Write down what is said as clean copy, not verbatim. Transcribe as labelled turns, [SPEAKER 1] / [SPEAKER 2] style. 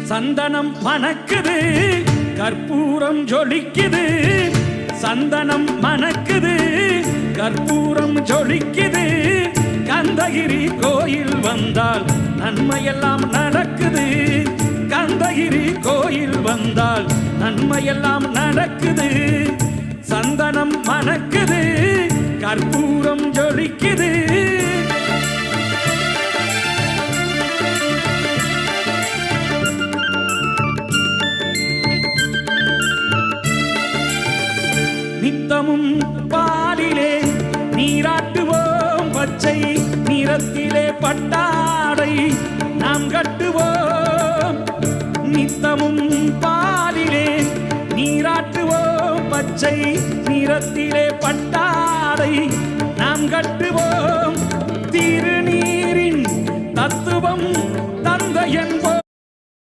[SPEAKER 1] சந்தனம் மணக்குது கற்பூரம் ஜொலிக்குது சந்தனம் மணக்குது கற்பூரம் ஜொலிக்குது கந்தகிரி கோயில் வந்தால் நன்மையெல்லாம் நடக்குது கந்தகிரி கோயில் வந்தால் நன்மையெல்லாம் நடக்குது சந்தனம் மணக்குது கற்பூரம் ஜொலிக்குது நித்தமும் பாலிலே நீராட்டுவோம் பச்சை நிறத்திலே பட்டாடை நாம் கட்டுவோம் நித்தமும் பாலிலே நீராட்டுவோம் பச்சை நிறத்திலே பட்டாடை நாம் கட்டுவோம் திருநீரின் தத்துவம் தந்தை என்போம்